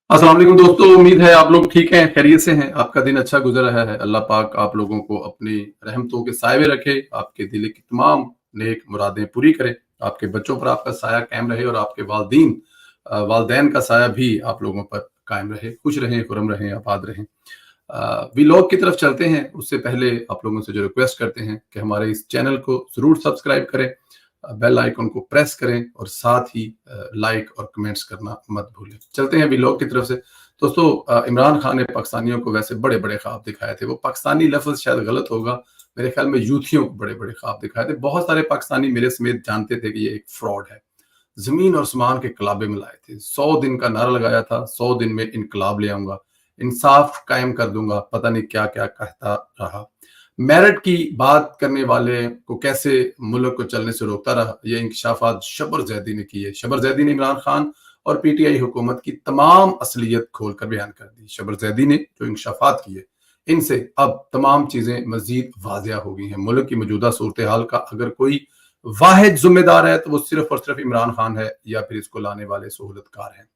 अस्सलाम वालेकुम दोस्तों, उम्मीद है आप लोग ठीक हैं, खैरियत से हैं। आपका दिन अच्छा गुजर रहा है। अल्लाह पाक आप लोगों को अपनी रहमतों के साए में रखे, आपके दिल की तमाम नेक मुरादें पूरी करे, आपके बच्चों पर आपका साया कायम रहे और आपके वालदैन का साया भी आप लोगों पर कायम रहे, खुश रहें, खुर्रम रहें, आबाद रहें। व्लॉग की तरफ चलते हैं, उससे पहले आप लोगों से जो रिक्वेस्ट करते हैं कि हमारे इस चैनल को ज़रूर सब्सक्राइब करें, बेल आइकन को प्रेस करें और साथ ही लाइक और कमेंट्स करना मत भूलें। चलते हैं व्लॉग की तरफ से। दोस्तों, इमरान खान ने पाकिस्तानियों को वैसे बड़े बड़े ख्वाब दिखाए थे। वो पाकिस्तानी लफ्ज़ शायद गलत होगा, मेरे ख्याल में यूथियों को बड़े बड़े ख्वाब दिखाए थे। बहुत सारे पाकिस्तानी मेरे समेत जानते थे कि ये एक फ्रॉड है। जमीन और आसमान के कलाबे में लाए थे। 100 दिन का नारा लगाया था, 100 दिन में इनकलाब ले आऊंगा, इंसाफ कायम कर दूंगा, पता नहीं क्या क्या कहता रहा। मेरिट की बात करने वाले को कैसे मुल्क को चलने से रोकता रहा, ये इंकशाफात शबर जैदी ने किए। शबर जैदी ने इमरान खान और पीटीआई हुकूमत की तमाम असलियत खोलकर बयान कर दी। शबर जैदी ने जो इंकशाफात किए, इनसे अब तमाम चीजें मजीद वाजिया हो गई हैं। मुल्क की मौजूदा सूरत हाल का अगर कोई वाहिद जिम्मेदार है तो वो सिर्फ और सिर्फ इमरान खान है या फिर इसको लाने वाले सहूलतकार हैं।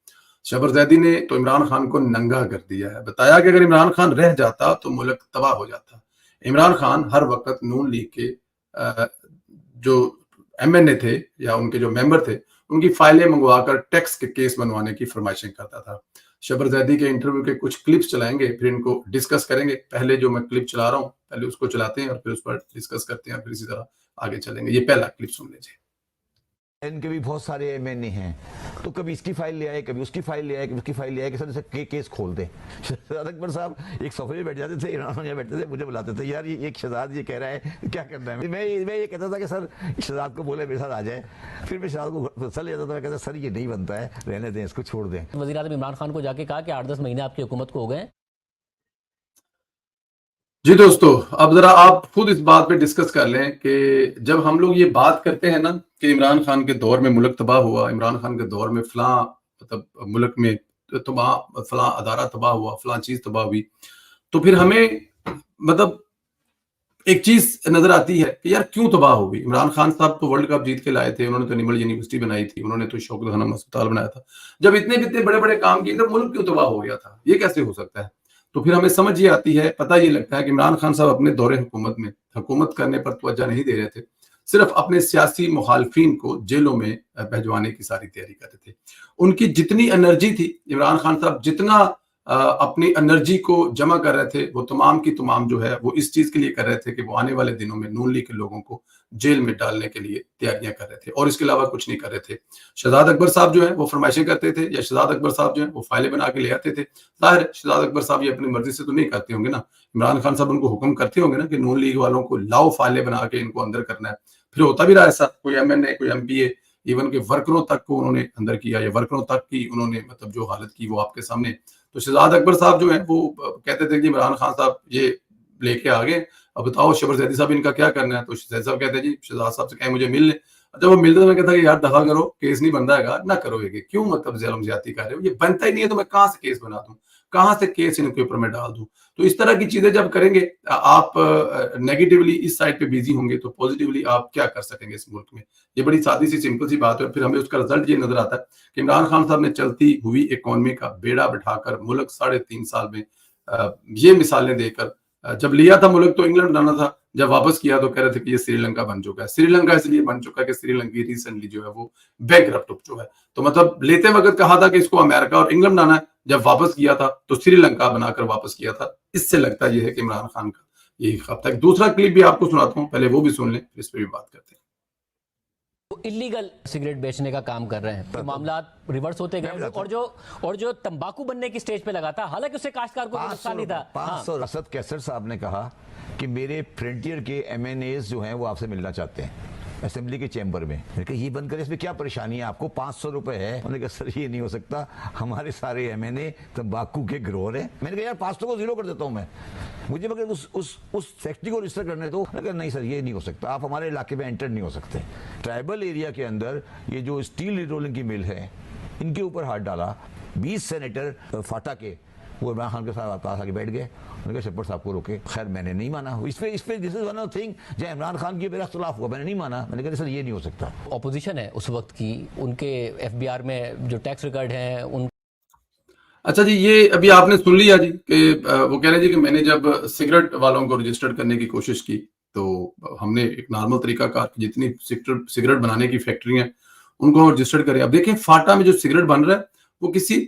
शबर जैदी ने तो इमरान खान को नंगा कर दिया है। बताया कि अगर इमरान खान रह जाता तो मुल्क तबाह हो जाता। इमरान खान हर वक्त नून लीग के जो एमएनए थे या उनके जो मेंबर थे, उनकी फाइलें मंगवाकर टैक्स के केस बनवाने की फरमाइशें करता था। शबर जैदी के इंटरव्यू के कुछ क्लिप्स चलाएंगे, फिर इनको डिस्कस करेंगे। पहले जो मैं क्लिप चला रहा हूँ, पहले उसको चलाते हैं और फिर उस पर डिस्कस करते हैं और फिर इसी तरह आगे चलेंगे। ये पहला क्लिप सुन लीजिए। इनके भी बहुत सारे एमएनए हैं, तो कभी इसकी फाइल ले आए, कभी उसकी फाइल ले आए, कभी उसकी फाइल ले आए, कि केस खोल दे। शहजाद अकबर साहब एक सोफे पे बैठ जाते थे, इमरान खान बैठते थे, मुझे बुलाते थे, यार ये एक शहजाद ये कह रहा है, क्या करना है। मैं ये कहता था कि सर शहजाद को बोले मेरे साथ आ जाए। फिर मैं शहजाद को गुस्सा ले जाता था, मैं कहता सर ये नहीं बनता है, रहने दें, इसको छोड़ दें। वज़ीर आज़म इमरान खान को जाके कहा कि 8-10 महीने आपकी हुकूमत को हो गए। जी दोस्तों, अब जरा आप खुद इस बात पे डिस्कस कर लें कि जब हम लोग ये बात करते हैं ना कि इमरान खान के दौर में मुल्क तबाह हुआ, इमरान खान के दौर में फलां मतलब मुल्क में तबाह फलां अदारा तबाह हुआ, फलां चीज तबाह हुई, तो फिर हमें मतलब एक चीज नजर आती है कि यार क्यों तबाह हो गई। इमरान खान साहब तो वर्ल्ड कप जीत के लाए थे, उन्होंने तो निमल यूनिवर्सिटी बनाई थी, उन्होंने तो शौकत खानम अस्पताल बनाया था। जब इतने इतने बड़े बड़े काम किए तो मुल्क क्यों तबाह हो गया था, ये कैसे हो सकता है। तो फिर हमें समझ ये आती है, पता ये लगता है कि इमरान खान साहब अपने दौरे हुकूमत में हुकूमत करने पर तवज्जो नहीं दे रहे थे, सिर्फ अपने सियासी मुखालफिन को जेलों में भिजवाने की सारी तैयारी कर रहे थे। उनकी जितनी एनर्जी थी, इमरान खान साहब जितना अपनी एनर्जी को जमा कर रहे थे, वो तमाम की तमाम जो है वो इस चीज के लिए कर रहे थे कि वो आने वाले दिनों में नून लीग के लोगों को जेल में डालने के लिए तैयारियां कर रहे थे और इसके अलावा कुछ नहीं कर रहे थे। शहजाद अकबर साहब जो है वो फरमाइशें करते थे या शहजाद अकबर साहब जो है वो फाइलें बना के ले आते थे। जाहिर है शहजाद अकबर साहब ये अपनी मर्जी से तो नहीं करते होंगे ना, इमरान खान साहब उनको हुक्म करते होंगे ना कि नून लीग वालों को लाओ, फाइलें बना के इनको अंदर करना है। फिर होता भी रहा ऐसा, कोई एमएनए, कोई एमपीए, इवन के वर्करों तक को उन्होंने अंदर किया या वर्करों तक की उन्होंने मतलब जो हालत की वो आपके सामने। तो शहजाद अकबर साहब जो है वो कहते थे कि इमरान खान साहब ये लेके आ गए, अब बताओ शबर जैदी साहब इनका क्या करना है। तो शहजाद साहब कहते हैं जी शहजाद साहब से कहें मुझे मिल ले। जब वो मिलते तो मैं कहता कि यार दफा करो, केस नहीं बन रहा है ना, करो ये क्यों मतलब जुल्म ज्यादती कर रहे हो, ये बनता ही नहीं है तो मैं कहाँ से केस बना दूं, कहाँ से केस इनके ऊपर मैं डाल दूं। तो इस तरह की चीजें जब करेंगे आप नेगेटिवली इस साइड पे बिजी होंगे तो पॉजिटिवली आप क्या कर सकेंगे इस मुल्क में। ये बड़ी सादी सी सिंपल सी बात है और फिर हमें उसका रिजल्ट ये नजर आता है कि इमरान खान साहब ने चलती हुई इकोनॉमी का बेड़ा बिठाकर मुल्क 3.5 साल में ये मिसालें देकर जब लिया था मुल्क तो इंग्लैंड बनाना था, जब वापस किया तो कह रहे थे कि ये श्रीलंका बन चुका है। श्रीलंका इसलिए बन चुका है कि श्रीलंका रिसेंटली जो है वो बैंकरप्ट हो चुका है। तो मतलब लेते वक्त कहा था कि इसको अमेरिका और इंग्लैंड बनाना है, जब वापस किया था तो श्रीलंका बनाकर वापस किया था। इससे लगता यह है कि इमरान खान का यही ख्वाब था। दूसरा क्लिप भी आपको सुनाता हूँ, पहले वो भी सुन लें, इस पर भी बात करते हैं। इलीगल सिगरेट बेचने का काम कर रहे हैं, तो मामला रिवर्स होते गए और जो तंबाकू बनने की स्टेज पे लगा था, हालांकि उससे काश्तकार को नुकसान नहीं था। 500 असद कैसर साहब ने कहा कि मेरे फ्रंटियर के एमएनएस जो हैं वो आपसे मिलना चाहते हैं असेंबली के चैम्बर में। मैंने कहा ये बंद करें, इसमें क्या परेशानी है आपको, 500 रुपए है। उन्होंने कहा सर ये नहीं हो सकता, हमारे सारे एमएनए तंबाकू के गिरोह हैं। मैंने कहा यार 500 को जीरो कर देता हूं मैं, मुझे मगर उस फैक्ट्री को रजिस्टर करने दो। मैंने कहा नहीं सर ये नहीं हो सकता, आप हमारे इलाके में एंटर नहीं हो सकते। ट्राइबल एरिया के अंदर ये जो स्टील रोलिंग की मिल है इनके ऊपर हाथ डाला। 20 सेनेटर फाटा के वो इमरान खान के साथ पास आके बैठ गए। उन्होंने कहा शब्बर साहब को रोके, खैर मैंने नहीं माना। इस पे this is one of thing जहाँ इमरान खान की मेरा इख्तिलाफ हुआ, मैंने नहीं माना। मैंने कहा सर ये नहीं हो सकता। ऑपोजिशन है उस वक्त की, उनके एफबीआर में जो टैक्स रिकॉर्ड हैं उन अच्छा जी, ये अभी आपने सुन लिया जी कि वो कह रहे हैं जी कि मैंने जब सिगरेट वालों को रजिस्टर्ड करने की कोशिश की तो हमने एक नॉर्मल तरीकाकार जितनी सिगरेट बनाने की फैक्ट्री हैं उनको रजिस्टर्ड करें। अब देखें फाटा में जो सिगरेट बन रहा है वो किसी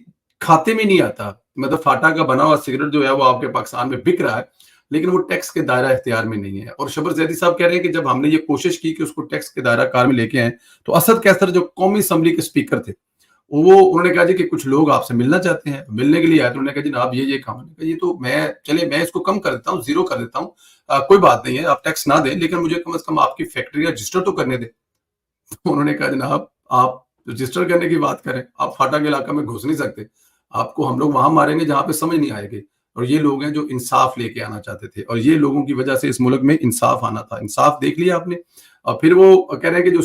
खाते में नहीं आता, मतलब फाटा का बना हुआ सिगरेट जो है वो आपके पाकिस्तान में बिक रहा है लेकिन वो टैक्स के दायरा इख्तियार में नहीं है। और शबर जैदी साहब कह रहे हैं कि जब हमने ये कोशिश की कि उसको टैक्स के दायरा कार में लेके आए तो असद कैसर जो कौमी असम्बली के स्पीकर थे वो उन्होंने कहा जी कि कुछ लोग आपसे मिलना चाहते हैं, मिलने के लिए आए तो उन्होंने कहा जी आप ये काम, ये तो मैं इसको कम कर देता हूँ, जीरो कर देता हूँ, कोई बात नहीं है, आप टैक्स ना दें लेकिन मुझे कम से कम आपकी फैक्ट्री रजिस्टर तो करने दें। तो उन्होंने कहा जनाब आप रजिस्टर करने की बात करें, आप फाटा के इलाका में घुस नहीं सकते, आपको हम लोग वहां मारेंगे जहां पे समझ नहीं आएगी। और ये लोग हैं जो इंसाफ लेके आना चाहते थे और ये लोगों की वजह से इस मुल्क में इंसाफ आना था। इंसाफ देख लिया आपने। और फिर वो कह रहे हैं कि जो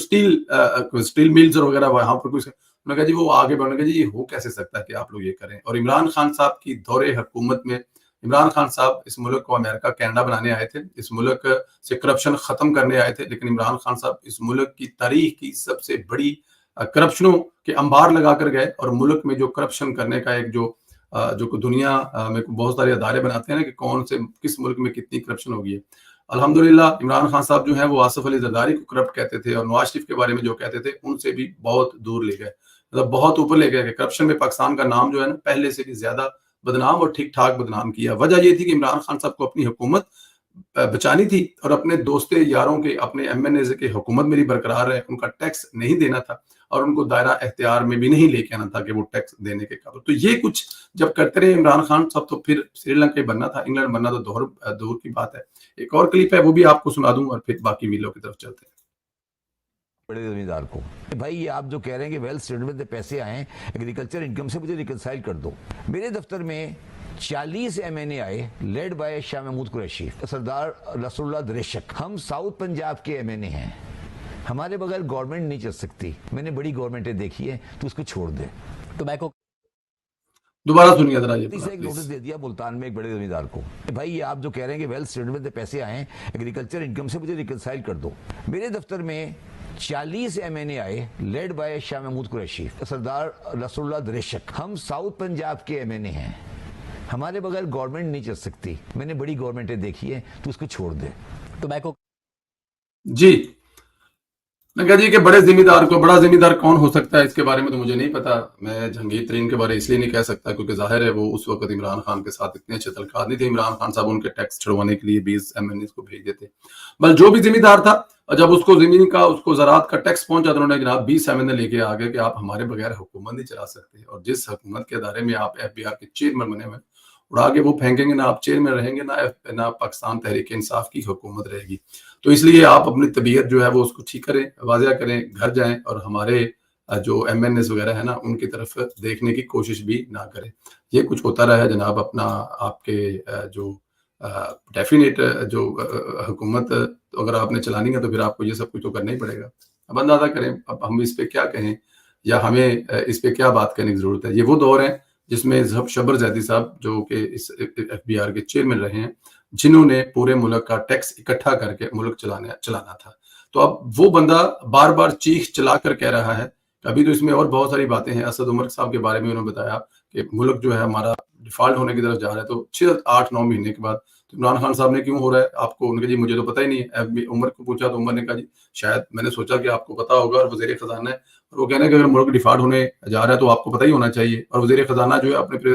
स्टील मिल्स वगैरह वहां पर कुछ, उन्होंने कहा जी वो आगे बढ़ने का जी ये हो कैसे सकता है कि आप लोग ये करें। और इमरान खान साहब की दौरे हुकूमत में, इमरान खान साहब इस मुल्क को अमेरिका कनाडा बनाने आए थे, इस मुल्क से करप्शन खत्म करने आए थे, लेकिन इमरान खान साहब इस मुल्क की तारीख की सबसे बड़ी करप्शनों के अंबार लगा कर गए। और मुल्क में जो करप्शन करने का एक जो दुनिया में बहुत सारे अदारे बनाते हैं ना कि कौन से किस मुल्क में कितनी करप्शन होगी है। अल्हम्दुलिल्लाह इमरान खान साहब जो है वो आसिफ अली जरदारी को करप्ट कहते थे और नवाज शरीफ के बारे में जो कहते थे उनसे भी बहुत दूर ले गए, मतलब बहुत ऊपर ले गए। करप्शन में पाकिस्तान का नाम जो है ना पहले से भी ज्यादा बदनाम और ठीक ठाक बदनाम किया। वजह ये थी कि इमरान खान साहब को अपनी हुकूमत बचानी थी और अपने दोस्ते यारों के, अपने एमएनए के हुकूमत मेरी बरकरार है, उनका टैक्स नहीं देना था और उनको दायरा इख्तियार में भी नहीं लेके आना था कि वो टैक्स देने के काबिल। तो ये कुछ जब करते रहे इमरान खान साहब तो फिर श्रीलंका बनना था, इंग्लैंड बनना तो दूर की बात है। एक और क्लिप है वो भी आपको सुना दूं और फिर बाकी वीडियो की तरफ चलते हैं। बड़े जमींदार को भाई ये आप जो कह रहे हैं कि वेल्थ स्टेटमेंट से पैसे आए एग्रीकल्चर इनकम से मुझे रिकनसाइल कर दो। मेरे दफ्तर में 40 MNA आए लेड बाय शाह महमूद कुरैशी, सरदार रसूलुल्लाह दरेशक। हम साउथ पंजाब के MNA हैं, हमारे बगैर गवर्नमेंट नहीं चल सकती। मैंने बड़ी गवर्नमेंटें देखी है, तो उसको छोड़ दे। टोबैको दोबारा सुनिए जरा ये एक नोटिस दे दिया मुल्तान में एक बड़े जमींदार को, भाई ये आप जो कह रहे हैं कि वेल्थ स्टेटमेंट से पैसे आए एग्रीकल्चर इनकम से मुझे रिकनसाइल कर दो। मेरे दफ्तर में 40 MNA आए लेड बाय शाह महमूद कुरैशी, सरदार रसूलुल्लाह दरेशक। हम साउथ पंजाब के MNA हैं, हमारे बगैर गवर्नमेंट नहीं चल सकती। मैंने बड़ी गवर्नमेंटें देखी है, तो उसको छोड़ दे। टोबैको जी, मैं कहा जी कि बड़ा जिम्मेदार कौन हो सकता है इसके बारे में तो मुझे नहीं पता। मैं जहांगीर तरीन के बारे में इसलिए नहीं कह सकता क्योंकि जाहिर है वो उस वक्त इमरान खान के साथ इतने अच्छे तल्लुकात नहीं थे। इमरान खान साहब उनके टैक्स छुड़वाने के लिए 20 MNA को भेज देते, बल जो भी जिम्मेदार था। और जब उसको जमीन का उसको ज़राअत का टैक्स पहुंचा तो उन्होंने जनाब 20 MNA लेके आ गए कि आप हमारे बगैर हुकूमत नहीं चला सकते। और जिस हुकूमत के अदारे में आप FBR के चेयरमैन बने हुए उड़ा के वो फेंकेंगे, ना आप चेयरमैन रहेंगे ना पाकिस्तान तहरीक इंसाफ की हुकूमत रहेगी। तो इसलिए आप अपनी तबीयत जो है वो उसको ठीक करें, वाजिया करें, घर जाएं और हमारे जो MNAs वगैरह है ना उनकी तरफ देखने की कोशिश भी ना करें। ये कुछ होता रहा है जनाब अपना आपके जो डेफिनेट जो हुकूमत अगर आपने चलानी है तो फिर आपको ये सब कुछ तो करना ही पड़ेगा। अब अंदाजा करें अब हम इस पे क्या कहें या हमें इस पे क्या बात करने की जरूरत है। ये वो दौर है जिसमें शबर जैदी साहब जो कि इस FBR के चेयरमैन रहे हैं, जिन्होंने पूरे मुल्क का टैक्स इकट्ठा करके मुल्क चलाना था। तो अब वो बंदा बार बार चीख चला कर कह रहा है, अभी तो इसमें और बहुत सारी बातें हैं। असद उमर साहब के बारे में उन्होंने बताया कि मुल्क जो है हमारा डिफॉल्ट होने की तरफ जा रहा है। तो 6-8-9 महीने के बाद तो इमरान खान साहब ने क्यों हो रहा है आपको, उनके जी मुझे तो पता ही नहीं है। उमर को पूछा तो उमर ने कहा जी शायद मैंने सोचा कि आपको पता होगा और वजीर खजाना है और वो कहना है कि अगर मुल्क डिफॉल्ट होने जा रहा है तो आपको पता ही होना चाहिए। और वजीर खजाना जो है अपने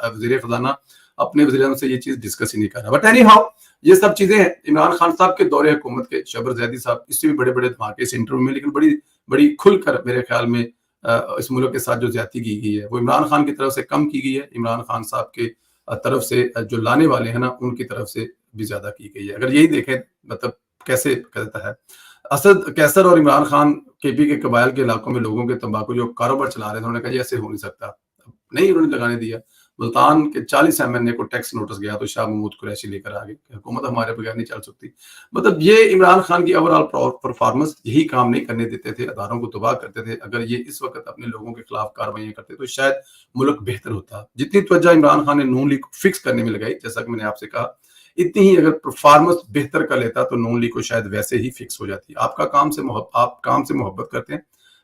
वजीर खजाना अपने वज़ीर-ए-आज़म से ये चीज डिस्कस ही नहीं कर रहा। बट एनी हाउ ये सब चीजें हैं इमरान खान साहब के दौरे हुकूमत के। शबर जैदी साहब इससे भी बड़े बड़े धमाके इस इंटरव्यू में, लेकिन बड़ी खुलकर मेरे ख्याल में इस मुल्क के साथ जो ज्यादती की गई है वो इमरान खान की तरफ से कम की गई है, इमरान खान साहब के तरफ से जो लाने वाले हैं ना उनकी तरफ से भी ज्यादा की गई है। अगर यही देखें मतलब कैसे कहता है असद कैसर और इमरान खान KP के कबाइल के इलाकों में लोगों के तंबाकू जो कारोबार चला रहे थे उन्होंने कहा जी ऐसे हो नहीं सकता, नहीं उन्होंने लगाने दिया। मुल्तान के 40 MNA को टैक्स नोटिस गया तो शाह महमूद कुरैशी लेकर आ गए कि हुकूमत हमारे बगैर नहीं चल सकती। मतलब ये इमरान खान की ओवरऑल परफॉर्मेंस यही काम नहीं करने देते थे, अदारों को तबाह करते थे। अगर ये इस वक्त अपने लोगों के खिलाफ कार्रवाई करते तो शायद मुल्क बेहतर होता। जितनी तवज्जो इमरान खान ने नून लीग को फिक्स करने में लगाई, जैसा कि मैंने आपसे कहा, इतनी ही अगर परफॉर्मेंस बेहतर कर लेता तो नून लीग को शायद वैसे ही फिक्स हो जाती। आप काम से मोहब्बत करते हैं,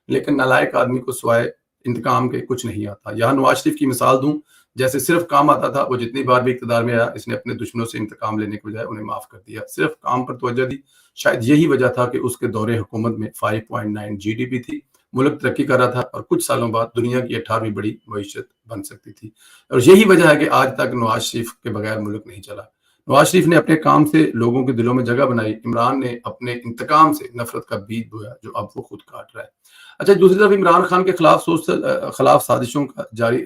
लेकिन नालायक आदमी को सिवाय انتقام کے کچھ نہیں آتا. یہاں نواز شریف کی مثال دوں, جیسے صرف کام آتا تھا, وہ جتنی بار بھی اقتدار میں آیا اس نے اپنے دشمنوں سے انتقام لینے کے بجائے انہیں معاف کر دیا, صرف کام پر توجہ دی. شاید یہی وجہ تھا کہ اس کے دور حکومت میں 5.9 GDP تھی, ملک ترقی کر رہا تھا اور کچھ سالوں بعد دنیا کی 18ویں بڑی معیشت بن سکتی تھی. اور یہی وجہ ہے کہ آج تک نواز شریف کے بغیر ملک نہیں چلا. نواز شریف نے اپنے کام سے لوگوں کے دلوں میں جگہ بنائی, عمران نے اپنے انتقام سے نفرت کا بیج بویا جو اب وہ خود کاٹ رہا ہے. اچھا, دوسری طرف عمران خان کے خلاف سازشوں کا جاری,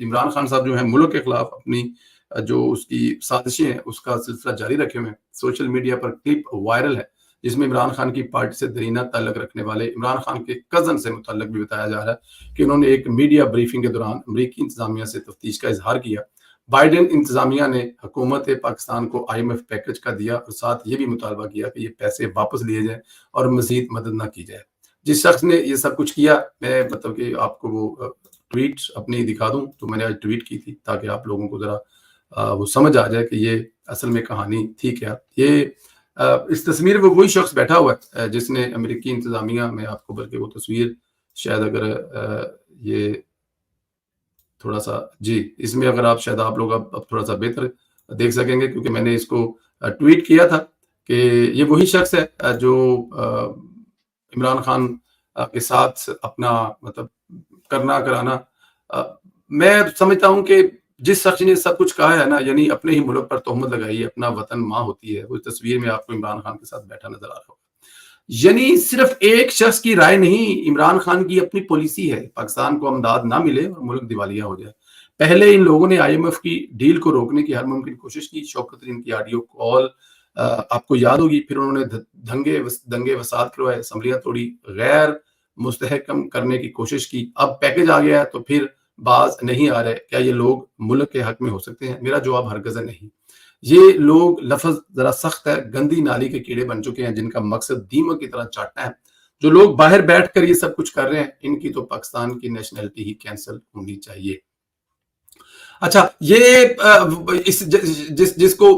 عمران خان صاحب جو ہیں ملک کے خلاف اپنی جو اس کی سازشیں ہیں اس کا سلسلہ جاری رکھے ہوئے ہیں. سوشل میڈیا پر کلپ وائرل ہے جس میں عمران خان کی پارٹی سے درینہ تعلق رکھنے والے عمران خان کے کزن سے متعلق بھی بتایا جا رہا ہے کہ انہوں نے ایک میڈیا بریفنگ کے دوران امریکی انتظامیہ سے تفتیش کا اظہار کیا. بائیڈن انتظامیہ نے حکومت پاکستان کو IMF پیکج کا دیا اور ساتھ یہ بھی مطالبہ کیا کہ یہ پیسے واپس لیے جائیں اور مزید مدد نہ کی جائے. جس شخص نے یہ سب کچھ کیا, میں مطلب کہ آپ کو وہ ٹویٹ اپنی دکھا دوں, تو میں نے آج ٹویٹ کی تھی تاکہ آپ لوگوں کو ذرا وہ سمجھ آ جائے کہ یہ اصل میں کہانی تھی کیا. یہ اس تصویر میں وہی شخص بیٹھا ہوا ہے جس نے امریکی انتظامیہ میں, آپ کو بلکہ وہ تصویر شاید اگر یہ تھوڑا سا, جی اس میں اگر آپ شاید آپ لوگ اب تھوڑا سا بہتر دیکھ سکیں گے کیونکہ میں نے اس کو ٹویٹ کیا تھا کہ یہ وہی شخص ہے جو عمران خان کے ساتھ اپنا مطلب کرنا کرانا. میں سمجھتا ہوں کہ جس شخص نے سب کچھ کہا ہے نا, یعنی اپنے ہی ملک پر تہمت لگائی ہے, اپنا وطن ماں ہوتی ہے, وہ تصویر میں آپ کو عمران خان کے ساتھ بیٹھا نظر آ رہا ہوگا. یعنی صرف ایک شخص کی رائے نہیں, عمران خان کی اپنی پالیسی ہے پاکستان کو امداد نہ ملے اور ملک دیوالیہ ہو جائے. پہلے ان لوگوں نے IMF کی ڈیل کو روکنے کی ہر ممکن کوشش کی. شوکت ترین کی آڈیو کال آپ کو یاد ہوگی. پھر انہوں نے دنگے فساد کروائے, اسمبلیاں توڑی, غیر مستحکم کرنے کی کوشش کی. اب پیکج آ گیا ہے تو پھر باز نہیں آ رہے. کیا یہ لوگ ملک کے حق میں ہو سکتے ہیں؟ میرا جواب ہرگز نہیں. یہ لوگ, لفظ ذرا سخت ہے, گندی نالی کے کیڑے بن چکے ہیں جن کا مقصد دیمک کی طرح چاٹنا ہے. جو لوگ باہر بیٹھ کر یہ سب کچھ کر رہے ہیں ان کی تو پاکستان کی نیشنلٹی ہی کینسل ہونی چاہیے. اچھا, یہ جس کو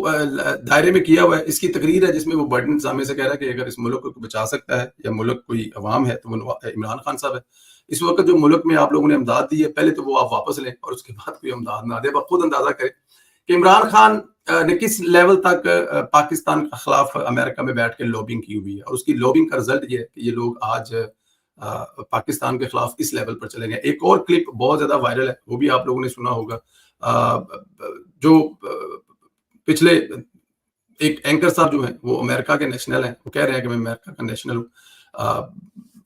دائرے میں کیا ہوا ہے اس کی تقریر ہے جس میں وہ بائیڈن انتظامیہ سے کہہ رہا ہے کہ اگر اس ملک کو بچا سکتا ہے یا ملک کوئی عوام ہے تو وہ عمران خان صاحب ہے. اس وقت جو ملک میں آپ لوگوں نے امداد دی ہے پہلے تو وہ آپ واپس لیں اور اس کے بعد کوئی امداد نہ دے. آپ خود اندازہ کریں کہ عمران خان نے کس لیول تک پاکستان کے خلاف امریکہ میں بیٹھ کے لوبنگ کی ہوئی ہے, اور اس کی لوبنگ کا رزلٹ یہ ہے کہ یہ لوگ آج پاکستان کے خلاف اس لیول پر چلے گئے. ایک اور کلپ بہت زیادہ وائرل ہے, وہ بھی آپ لوگوں نے سنا ہوگا, جو پچھلے ایک اینکر صاحب جو ہیں وہ امریکہ کے نیشنل ہیں, وہ کہہ رہے ہیں کہ میں امریکہ کا نیشنل ہوں.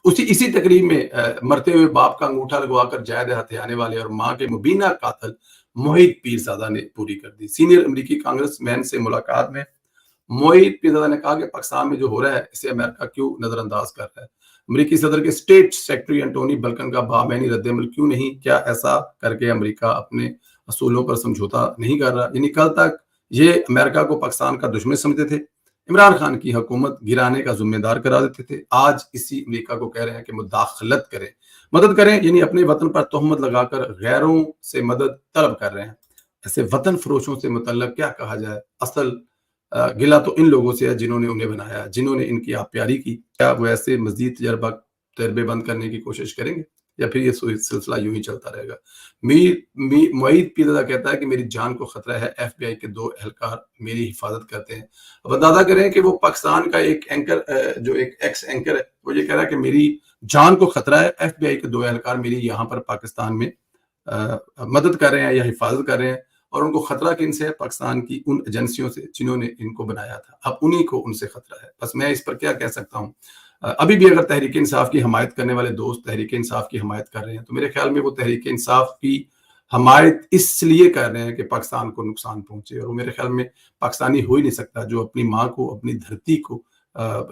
اسی تقریب میں مرتے ہوئے باپ کا انگوٹھا لگوا کر جائے ہتھے آنے والے اور ماں کے مبینہ قاتل موحید پیرزادہ نے پوری کر دی. سینئر امریکی کانگریس مین سے ملاقات میں موحید پیرزادہ نے کہا کہ پاکستان میں جو ہو رہا ہے اسے امریکہ کیوں نظر انداز کر رہا ہے. امریکی صدر کے اسٹیٹ سیکرٹری انٹونی بلکن کا بامعنی رد عمل کیوں نہیں؟ کیا ایسا کر کے امریکہ اپنے اصولوں پر سمجھوتا نہیں کر رہا؟ یعنی کل تک یہ امریکہ کو پاکستان کا دشمن سمجھتے تھے, عمران خان کی حکومت گرانے کا ذمہ دار قرار دیتے تھے. آج اسی امریکہ کو کہہ رہے ہیں کہ مداخلت کریں, مدد کریں, یعنی اپنے وطن پر تہمت لگا کر غیروں سے مدد طلب کر رہے ہیں. ایسے وطن فروشوں سے متعلق کیا کہا جائے؟ اصل گلہ تو ان لوگوں سے ہے جنہوں نے انہیں بنایا, جنہوں نے ان کی آپ پیاری کی. کیا وہ ایسے مزید تجربے بند کرنے کی کوشش کریں گے یا پھر یہ سلسلہ یوں ہی چلتا رہے گا؟ موحید پیرزادہ کہتا ہے کہ میری جان کو خطرہ ہے, FBI کے 2 اہلکار میری حفاظت کرتے ہیں. اب اندازہ کریں کہ وہ پاکستان کا ایک اینکر, جو ایک ایکس اینکر ہے, وہ یہ کہہ رہا ہے کہ میری جان کو خطرہ ہے, FBI کے 2 اہلکار میری یہاں پر پاکستان میں مدد کر رہے ہیں یا حفاظت کر رہے ہیں, اور ان کو خطرہ کن سے ہے؟ پاکستان کی ان ایجنسیوں سے جنہوں نے ان کو بنایا تھا. اب انہی کو ان سے خطرہ ہے. بس میں اس پر کیا کہہ سکتا ہوں. ابھی بھی اگر تحریک انصاف کی حمایت کرنے والے دوست تحریک انصاف کی حمایت کر رہے ہیں تو میرے خیال میں وہ تحریک انصاف کی حمایت اس لیے کر رہے ہیں کہ پاکستان کو نقصان پہنچے, اور وہ میرے خیال میں پاکستانی ہو ہی نہیں سکتا جو اپنی ماں کو, اپنی دھرتی کو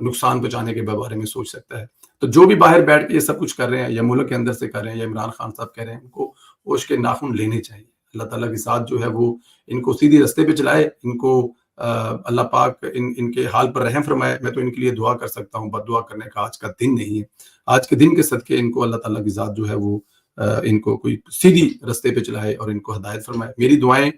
نقصان پہنچانے کے بارے میں سوچ سکتا ہے. تو جو بھی باہر بیٹھ کے یہ سب کچھ کر رہے ہیں یا ملک کے اندر سے کر رہے ہیں یا عمران خان صاحب کہہ رہے ہیں, ان کو ہوش کے ناخن لینے چاہیے. اللہ تعالیٰ کی ذات جو ہے وہ ان کو سیدھی رستے پہ چلائے, ان کو اللہ پاک ان کے حال پر رحم فرمائے. میں تو ان کے لیے دعا کر سکتا ہوں, بد دعا کرنے کا آج کا دن نہیں ہے. آج کے دن کے صدقے ان کو اللہ تعالیٰ کی ذات جو ہے وہ ان کو کوئی سیدھی رستے پہ چلائے اور ان کو ہدایت فرمائے. میری دعائیں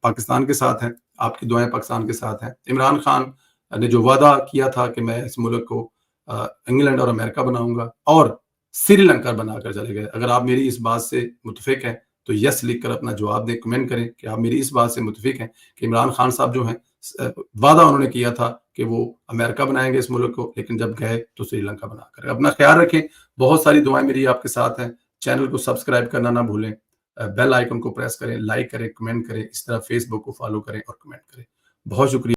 پاکستان کے ساتھ ہیں, آپ کی دعائیں پاکستان کے ساتھ ہیں. عمران خان نے جو وعدہ کیا تھا کہ میں اس ملک کو انگلینڈ اور امریکہ بناؤں گا, اور سری لنکا بنا کر چلے گئے. اگر آپ میری اس بات سے متفق ہیں تو یس لکھ کر اپنا جواب دیں, کمنٹ کریں کہ آپ میری اس بات سے متفق ہیں کہ عمران خان صاحب جو ہیں وعدہ انہوں نے کیا تھا کہ وہ امریکہ بنائیں گے اس ملک کو, لیکن جب گئے تو سری لنکا بنا کر. اپنا خیال رکھیں, بہت ساری دعائیں میری آپ کے ساتھ ہیں. چینل کو سبسکرائب کرنا نہ بھولیں, بیل آئیکن کو پریس کریں, لائک کریں, کمنٹ کریں, اس طرح فیس بک کو فالو کریں اور کمنٹ کریں. بہت شکریہ.